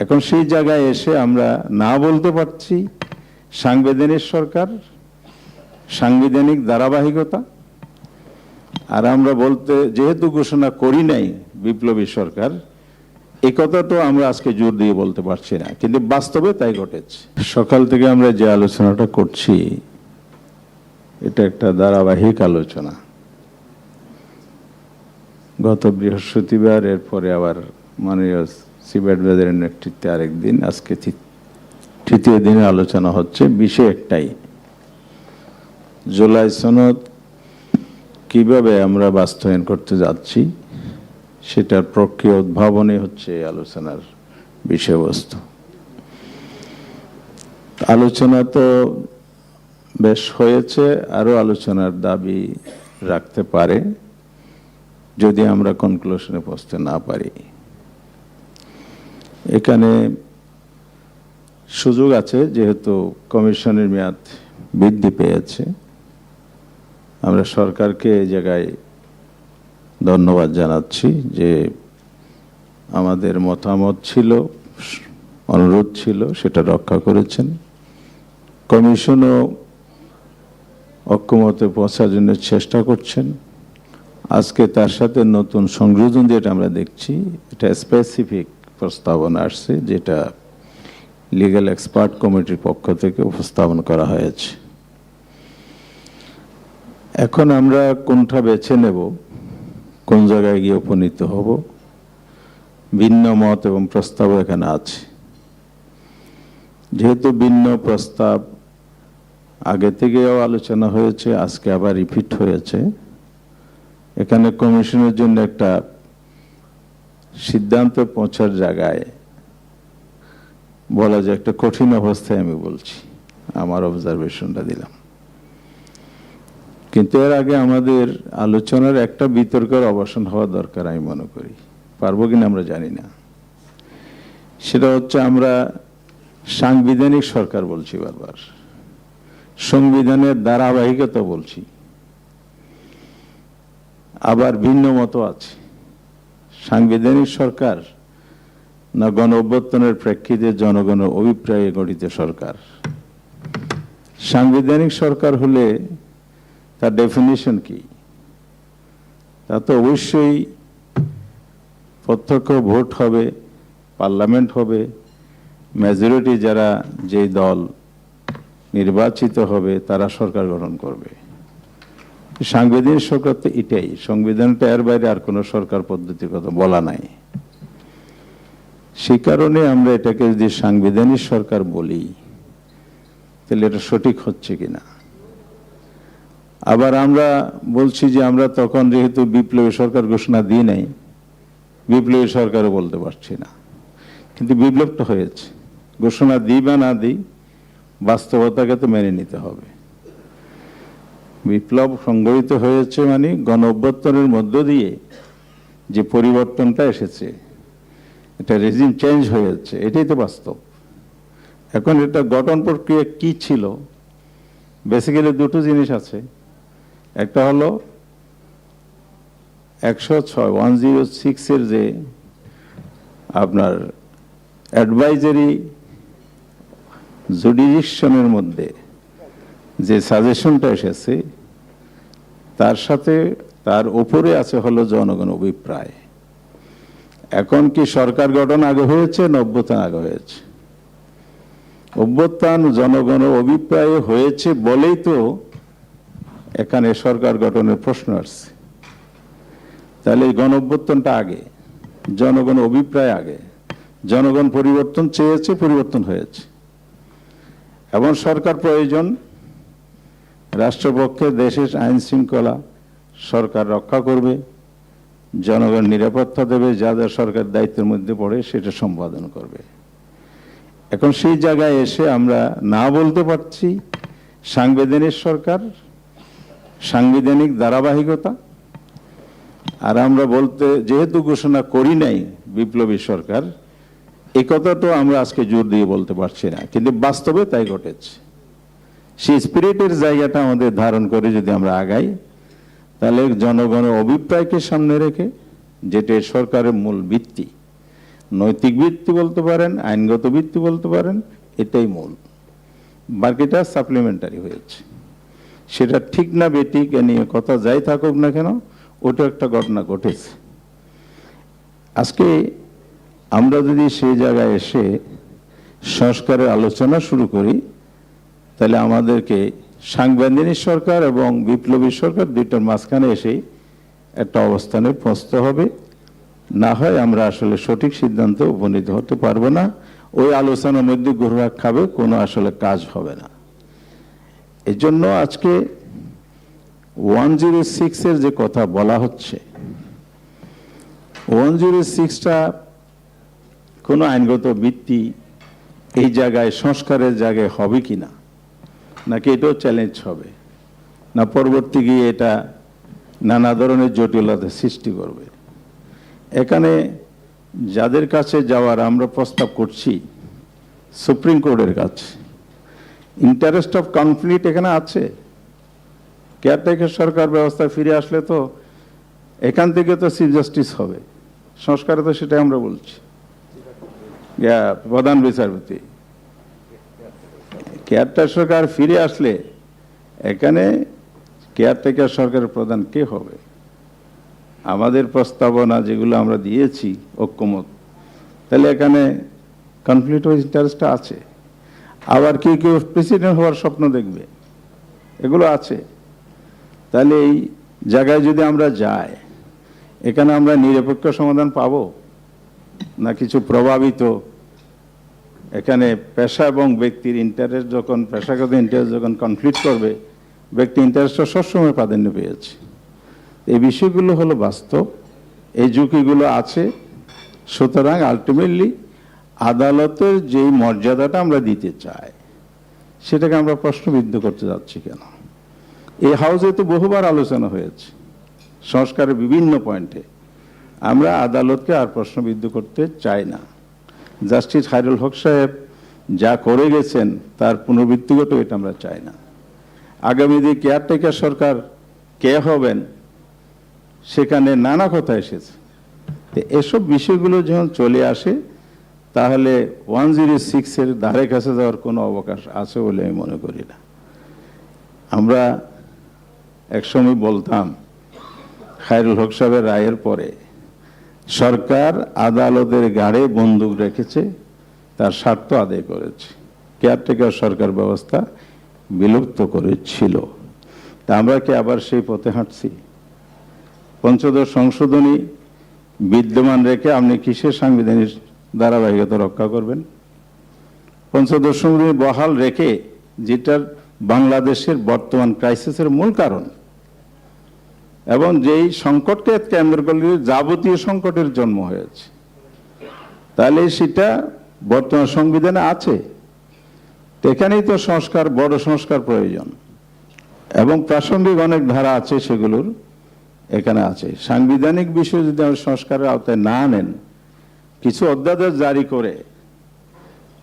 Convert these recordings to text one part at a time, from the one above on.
এখন সেই জায়গায় এসে আমরা না বলতে পারছি সাংবিধানিক সরকার, সাংবিধানিক ধারাবাহিকতা, আর আমরা বলতে যেহেতু ঘোষণা করি নাই বিপ্লবী সরকার, এই কথাটাও আমরা আজকে জোর দিয়ে বলতে পারছি না, কিন্তু বাস্তবে তাই ঘটেছে। সকাল থেকে আমরা যে আলোচনাটা করছি এটা একটা ধারাবাহিক আলোচনা। গত বৃহস্পতিবার, এরপরে আবার মাননীয় চিফ অ্যাডভাইজারের নেতৃত্বে আরেকদিন, আজকে তৃতীয় দিনে আলোচনা হচ্ছে। বিষয় একটাই, জুলাই সনদ কিভাবে আমরা বাস্তবায়ন করতে যাচ্ছি সেটার প্রক্রিয়া উদ্ভাবনই হচ্ছে এই আলোচনার বিষয়বস্তু। আলোচনা তো বেশ হয়েছে, আরো আলোচনার দাবি রাখতে পারে যদি আমরা কনক্লুশনে পৌঁছতে না পারি। এখানে সুযোগ আছে, যেহেতু কমিশনের মেয়াদ বৃদ্ধি পেয়েছে। আমরা সরকারকে এই জায়গায় ধন্যবাদ জানাচ্ছি যে আমাদের মতামত ছিল, অনুরোধ ছিল, সেটা রক্ষা করেছেন। কমিশনও ঐক্যমতে পৌঁছার জন্য চেষ্টা করছেন। আজকে তার সাথে নতুন সংযোজন যেটা আমরা দেখছি, এটা স্পেসিফিক প্রস্তাবনা আসছে, যেটা লিগ্যাল এক্সপার্ট কমিটির পক্ষ থেকে উপস্থাপন করা হয়েছে। এখন আমরা কোনটা বেছে নেব, কোন জায়গায় গিয়ে উপনীত হব, ভিন্ন মত এবং প্রস্তাব এখানে আছে। যেহেতু ভিন্ন প্রস্তাব আগে থেকেও আলোচনা হয়েছে, আজকে আবার রিপিট হয়েছে, এখানে কমিশনের জন্য একটা সিদ্ধান্ত পৌঁছার জায়গায় বলা যায় একটা কঠিন অবস্থায় আমি বলছি, আমার অবজারভেশনটা দিলাম। কিন্তু এর আগে আমাদের আলোচনার একটা বিতর্কের অবসান হওয়া দরকার আমি মনে করি। পারবো কিনা আমরা জানি না। সেটা হচ্ছে, আমরা সাংবিধানিক সরকার বলছি বারবার, সংবিধানের ধারাবাহিকতা বলছি, আবার ভিন্ন মত আছে। সাংবিধানিক সরকার না গণ অভ্যুত্থানের প্রেক্ষিতে জনগণের অভিপ্রায়ে গঠিত সরকার? সাংবিধানিক সরকার হলে তার ডেফিনিশন কি? তা তো অবশ্যই প্রত্যক্ষ ভোট হবে, পার্লামেন্ট হবে, মেজরিটি যারা যেই দল নির্বাচিত হবে তারা সরকার গঠন করবে। সাংবিধানিক সরকার তো এটাই, সংবিধানটা এর বাইরে আর কোনো সরকার পদ্ধতির কথা বলা নাই। সেই কারণে আমরা এটাকে যদি সাংবিধানিক সরকার বলি তাহলে এটা সঠিক হচ্ছে কিনা। আবার আমরা বলছি যে আমরা তখন যেহেতু বিপ্লবী সরকার ঘোষণা দিই নাই, বিপ্লবী সরকারও বলতে পারছি না। কিন্তু বিপ্লবটা হয়েছে, ঘোষণা দিই বা না দিই বাস্তবতাকে তো মেনে নিতে হবে। বিপ্লব সংগঠিত হয়েছে মানে গণ অভ্যুত্থানের মধ্য দিয়ে যে পরিবর্তনটা এসেছে, এটা রেজিম চেঞ্জ হয়েছে, এটাই তো বাস্তব। এখন এটা গঠন প্রক্রিয়া কি ছিল, বেসিক্যালি দুটো জিনিস আছে। একটা হলো 106 এর যে আপনার অ্যাডভাইজারি জুডিশনের মধ্যে যে সাজেশনটা এসেছে, তার সাথে তার উপরে আছে হলো জনগণ অভিপ্রায়। এখন কি সরকার গঠন আগে হয়েছে না অভ্যুত্থান আগে হয়েছে? অভ্যুত্থান জনগণ অভিপ্রায় হয়েছে বলেই তো এখানে সরকার গঠনের প্রশ্ন আসছে। তাহলে এই গণ অভ্যুত্থানটা আগে, জনগণ অভিপ্রায় আগে, জনগণ পরিবর্তন চেয়েছে, পরিবর্তন হয়েছে। এবং সরকার প্রয়োজন, রাষ্ট্রপক্ষে দেশের আইন শৃঙ্খলা সরকার রক্ষা করবে, জনগণ নিরাপত্তা দেবে, যা যা সরকার দায়িত্বের মধ্যে পড়ে সেটা সম্পাদন করবে। এখন সেই জায়গায় এসে আমরা না বলতে পারছি সাংবিধানিক সরকার, সাংবিধানিক ধারাবাহিকতা, আর আমরা বলতে যেহেতু ঘোষণা করি নাই বিপ্লবী সরকার, এই কথাটাও আমরা আজকে জোর দিয়ে বলতে পারছি না, কিন্তু বাস্তবে তাই ঘটেছে। সেই স্পিরিটের জায়গাটা আমাদের ধারণ করে যদি আমরা আগাই, তাহলে জনগণের অভিপ্রায়কে সামনে রেখে, যেটা সরকারের মূল ভিত্তি, নৈতিক ভিত্তি বলতে পারেন, আইনগত ভিত্তি বলতে পারেন, এটাই মূল। বাকিটা সাপ্লিমেন্টারি হয়েছে। সেটা ঠিক না বেঠিক এ নিয়ে কথা যাই থাকুক না কেন, ওটা একটা ঘটনা ঘটেছে। আজকে আমরা যদি সেই জায়গায় এসে সংস্কারের আলোচনা শুরু করি, তাহলে আমাদেরকে সাংবিধানিক সরকার এবং বিপ্লবী সরকার দুইটার মাঝখানে এসে একটা অবস্থানে পৌঁছতে হবে। না হয় আমরা আসলে সঠিক সিদ্ধান্তে উপনীত হতে পারবো না। ওই আলোচনার মধ্যে ঘুরপাক খাবে, কোনো আসলে কাজ হবে না। এই জন্য আজকে 106 এর যে কথা বলা হচ্ছে, 106টা কোনো আইনগত ভিত্তি এই জায়গায় সংস্কারের জায়গায় হবে কিনা, নাকি এটাও চ্যালেঞ্জ হবে, না পরবর্তী গিয়ে এটা নানা ধরনের জটিলতা সৃষ্টি করবে। এখানে যাদের কাছে যাওয়ার আমরা প্রস্তাব করছি, সুপ্রিম কোর্টের কাছে, ইন্টারেস্ট অফ কনফ্লিক্ট এখানে আছে। কেয়ারটেকার সরকার ব্যবস্থা ফিরে আসলে তো এখান থেকে তো চিফ জাস্টিস হবে, সংস্কারে তো সেটাই আমরা বলছি। প্রধান বিচারপতি, কেয়ারটেকার সরকার ফিরে আসলে এখানে কেয়ারটেকার সরকারের প্রধান কে হবে? আমাদের প্রস্তাবনা যেগুলো আমরা দিয়েছি ঐক্যমত, তাহলে এখানে কনফ্লিক্ট অফ ইন্টারেস্ট আছে। আবার কেউ কেউ প্রেসিডেন্ট হওয়ার স্বপ্ন দেখবে, এগুলো আছে। তাহলে এই জায়গায় যদি আমরা যাই, এখানে আমরা নিরপেক্ষ সমাধান পাবো, না কিছু প্রভাবিত, এখানে পেশা এবং ব্যক্তির ইন্টারেস্ট যখন, পেশাগত ইন্টারেস্ট যখন কনফ্লিক্ট করবে, ব্যক্তি ইন্টারেস্টটা সবসময় প্রাধান্য পেয়েছে। এই বিষয়গুলো হলো বাস্তব, এই ঝুঁকিগুলো আছে। সুতরাং আলটিমেটলি আদালতের যেই মর্যাদাটা আমরা দিতে চাই, সেটাকে আমরা প্রশ্নবিদ্ধ করতে যাচ্ছি কেন? এই হাউসে তো বহুবার আলোচনা হয়েছে সংস্কারের বিভিন্ন পয়েন্টে। আমরা আদালতকে আর প্রশ্নবিদ্ধ করতে চাই না। জাস্টিস খায়রুল হক সাহেব যা করে গেছেন তার পুনরাবৃত্তি ঘটে, এটা আমরা চাই না। আগামী দিনে কেয়ারটেকার সরকার কে হবেন, সেখানে নানা কথা এসেছে। এসব বিষয়গুলো যখন চলে আসে, তাহলে 106 এর ধারে কাছে যাওয়ার কোনো অবকাশ আছে বলে আমি মনে করি না। আমরা একসময় বলতাম, খায়রুল হক সাহেবের রায়ের পরে সরকার আদালতের গাড়ে বন্দুক রেখেছে, তার স্বার্থ আদায় করেছে, কেয়ারটেকার সরকার ব্যবস্থা বিলুপ্ত করেছিল। তা আমরা কি আবার সেই পথে হাঁটছি? পঞ্চদশ সংশোধনী বিদ্যমান রেখে আপনি কিসের সাংবিধানিক ধারাবাহিকতা রক্ষা করবেন? পঞ্চদশ সংশোধনী বহাল রেখে, যেটার বাংলাদেশের বর্তমান ক্রাইসিসের মূল কারণ এবং যেই সংকটকে কেন্দ্র করে যাবতীয় সংকটের জন্ম হয়েছে, তাহলে সেটা বর্তমান সংবিধানে আছে। এখানেই তো সংস্কার, বড় সংস্কার প্রয়োজন এবং প্রাসঙ্গিক অনেক ধারা আছে, সেগুলোর এখানে আছে। সাংবিধানিক বিষয় যদি আমরা সংস্কারের আওতায় না নেন, কিছু অধ্যাদেশ জারি করে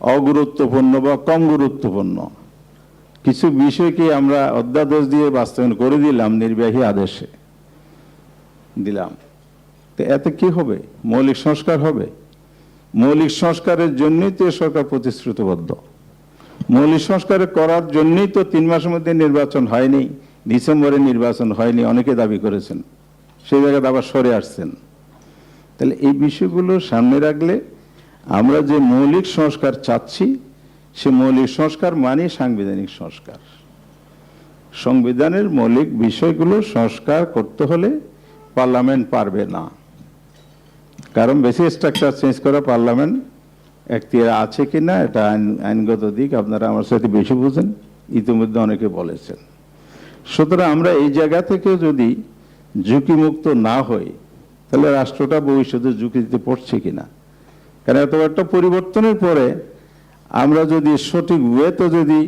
অগুরুত্বপূর্ণ বা কম গুরুত্বপূর্ণ কিছু বিষয়কে আমরা অধ্যাদেশ দিয়ে বাস্তবায়ন করে দিলাম, নির্বাহী আদেশে দিলাম, তো এতে কি হবে? মৌলিক সংস্কার হবে? মৌলিক সংস্কারের জন্যই তো সরকার প্রতিশ্রুতিবদ্ধ। মৌলিক সংস্কার করার জন্যই তো 3 মাসের মধ্যে নির্বাচন হয়নি, ডিসেম্বরে নির্বাচন হয়নি, অনেকে দাবি করেছেন, সেই জায়গায় আবার সরে আসছেন। তাহলে এই বিষয়গুলো সামনে রাখলে আমরা যে মৌলিক সংস্কার চাচ্ছি, সে মৌলিক সংস্কার মানে সাংবিধানিক সংস্কার। সংবিধানের মৌলিক বিষয়গুলো সংস্কার করতে হলে পার্লামেন্ট পারবে না, কারণ বেসিক স্ট্রাকচার চেঞ্জ করা পার্লামেন্ট এখতিয়ার আছে কিনা, এটা আইনগত দিক আপনারা আমার সাথে বেশি বুঝেন, ইতিমধ্যে অনেকে বলেছেন। সুতরাং আমরা এই জায়গা থেকে যদি ঝুঁকিমুক্ত না হই, তাহলে রাষ্ট্রটা ভবিষ্যতে ঝুঁকিতে পড়ছে কিনা। কারণ এত একটা পরিবর্তনের পরে আমরা যদি সঠিক ওয়েতে যদি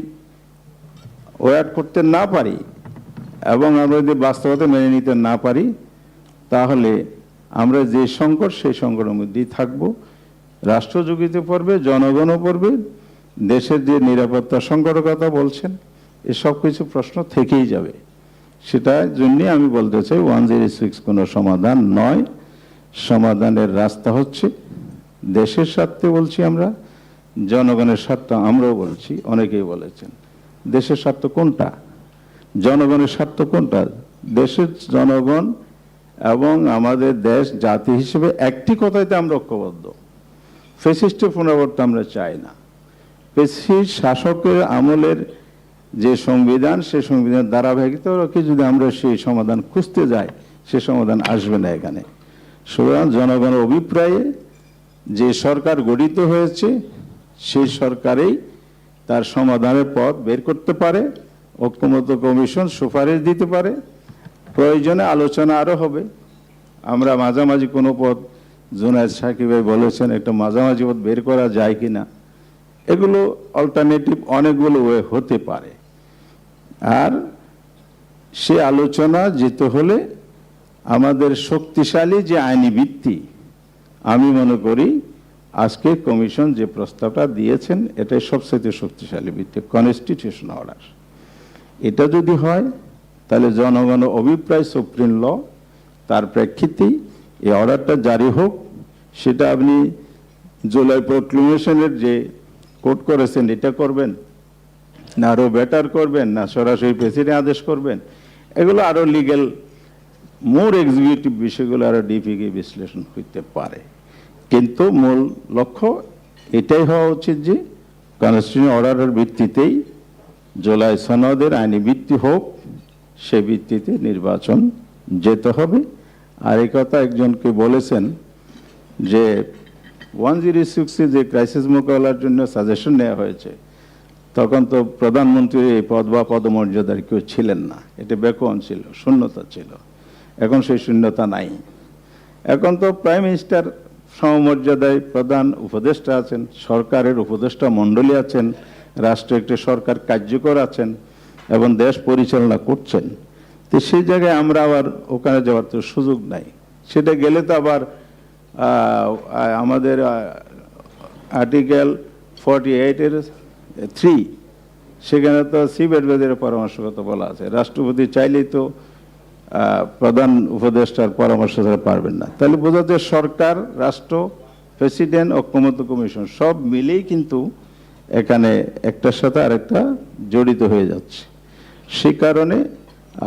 ওয়ার্ক করতে না পারি এবং আমরা যদি বাস্তবতা মেনে নিতে না পারি, তাহলে আমরা যে সংকট, সেই সংকটের মধ্যেই থাকবো। রাষ্ট্র ঝুঁকিতে পড়বে, জনগণও পড়বে, দেশের যে নিরাপত্তা সংকটের কথা বলছেন, এসব কিছু প্রশ্ন থেকেই যাবে। সেটার জন্য আমি বলতে চাই 106 কোনো সমাধান নয়। সমাধানের রাস্তা হচ্ছে দেশের স্বার্থে বলছি আমরা, জনগণের স্বার্থ আমরাও বলছি, অনেকেই বলেছেন। দেশের স্বার্থ কোনটা, জনগণের স্বার্থ কোনটা? দেশের জনগণ এবং আমাদের দেশ জাতি হিসেবে একটি কথাইতে আমরা ঐক্যবদ্ধ, ফ্যাসিস্টের পুনরাবর্তন আমরা চাই না। ফ্যাসিস্ট শাসকের আমলের যে সংবিধান, সে সংবিধানের ধারাবাহিকতা রেখে যদি আমরা সেই সমাধান খুঁজতে যাই, সে সমাধান আসবে না এখানে। সুতরাং জনগণের অভিপ্রায়ে যে সরকার গঠিত হয়েছে, সেই সরকারেই তার সমাধানের পথ বের করতে পারে। ঐক্যমত্য কমিশন সুপারিশ দিতে পারে, প্রয়োজনে আলোচনা আরও হবে। আমরা মাঝামাঝি কোনো পথ, জুনায়েদ সাকিব ভাই বলেছেন একটা মাঝামাঝি পথ বের করা যায় কিনা, এগুলো অল্টারনেটিভ অনেকগুলো ওয়ে হতে পারে। আর সে আলোচনা যেতে হলে আমাদের শক্তিশালী যে আইনি ভিত্তি, আমি মনে করি আজকে কমিশন যে প্রস্তাবটা দিয়েছেন এটাই সবচেয়ে শক্তিশালী ভিত্তি, কনস্টিটিউশন অর্ডার। এটা যদি হয় তাহলে জনগণের অভিপ্রায় সুপ্রিম ল, তার প্রেক্ষিতেই এই অর্ডারটা জারি হোক। সেটা আপনি জুলাই প্রক্লেমেশনের যে কোট করেছেন এটা করবেন না, আরও বেটার করবেন না, সরাসরি প্রেসিডেন্ট আদেশ করবেন, এগুলো আরও লিগ্যাল মোর এক্সিকিউটিভ বিষয়গুলো আরও ডিপিকে বিশ্লেষণ করতে পারে। কিন্তু মূল লক্ষ্য এটাই হওয়া উচিত যে কনস্টিটিউশন অর্ডারের ভিত্তিতেই জুলাই সনদের আইনি ভিত্তি হোক, সে ভিত্তিতে নির্বাচন যেতে হবে। আর এই কথা একজনকে বলেছেন যে 106 যে ক্রাইসিস মোকাবেলার জন্য সাজেশন নেওয়া হয়েছে, তখন তো প্রধানমন্ত্রীর এই পদ বা পদমর্যাদার কেউ ছিলেন না, এটা বেকন ছিল, শূন্যতা ছিল। এখন সেই শূন্যতা নাই। এখন তো প্রাইম মিনিস্টার সমমর্যাদায় প্রধান উপদেষ্টা আছেন, সরকারের উপদেষ্টা মণ্ডলী আছেন, রাষ্ট্রে একটি সরকার কার্যকর আছেন এবং দেশ পরিচালনা করছেন। তো সেই জায়গায় আমরা আবার ওখানে যাওয়ার তো সুযোগ নাই। সেটা গেলে তো আবার আমাদের আর্টিকেল 48-এর 3, সেখানে তো চিফ অ্যাডভাইজারের পরামর্শের কথা বলা আছে। রাষ্ট্রপতি চাইলেই তো প্রধান উপদেষ্টার পরামর্শ ছাড়া পারবেন না। তাহলে বোঝা যায় সরকার, রাষ্ট্র, প্রেসিডেন্ট, ঐক্যমত্য কমিশন সব মিলেই কিন্তু এখানে একটার সাথে আরেকটা জড়িত হয়ে যাচ্ছে। সে কারণে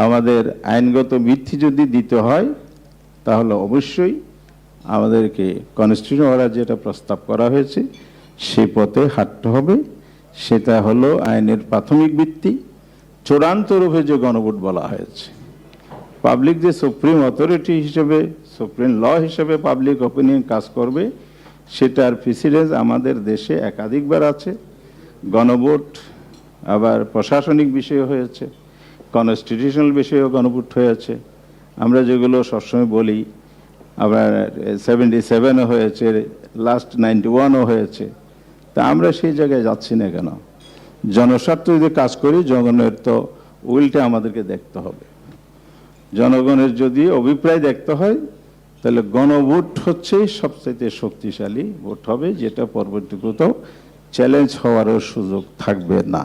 আমাদের আইনগত ভিত্তি যদি দিতে হয় তাহলে অবশ্যই আমাদেরকে কনস্টিটিউশন অর্ডার যেটা প্রস্তাব করা হয়েছে সে পথে হাঁটতে হবে। সেটা হলো আইনের প্রাথমিক ভিত্তি। চূড়ান্ত রূপে যে গণভোট বলা হয়েছে, পাবলিক যে সুপ্রিম অথরিটি হিসেবে, সুপ্রিম ল হিসেবে পাবলিক অপিনিয়ন কাজ করবে, সেটার প্রেসিডেন্স আমাদের দেশে একাধিকবার আছে। গণভোট আবার প্রশাসনিক বিষয় হয়েছে, কনস্টিটিউশনাল বিষয়েও গণভোট হয়েছে। আমরা যেগুলো সবসময় বলি, আবার 77-ও হয়েছে, লাস্ট 91-ও হয়েছে। তা আমরা সেই জায়গায় যাচ্ছি না কেন? জনস্বার্থ যদি কাজ করি, জনগণের তো উইলটা আমাদেরকে দেখতে হবে। জনগণের যদি অভিপ্রায় দেখতে হয় তাহলে গণভোট হচ্ছে সবচেয়ে শক্তিশালী ভোট হবে, যেটা পরবর্তী কোথাও চ্যালেঞ্জ হওয়ারও সুযোগ থাকবে না।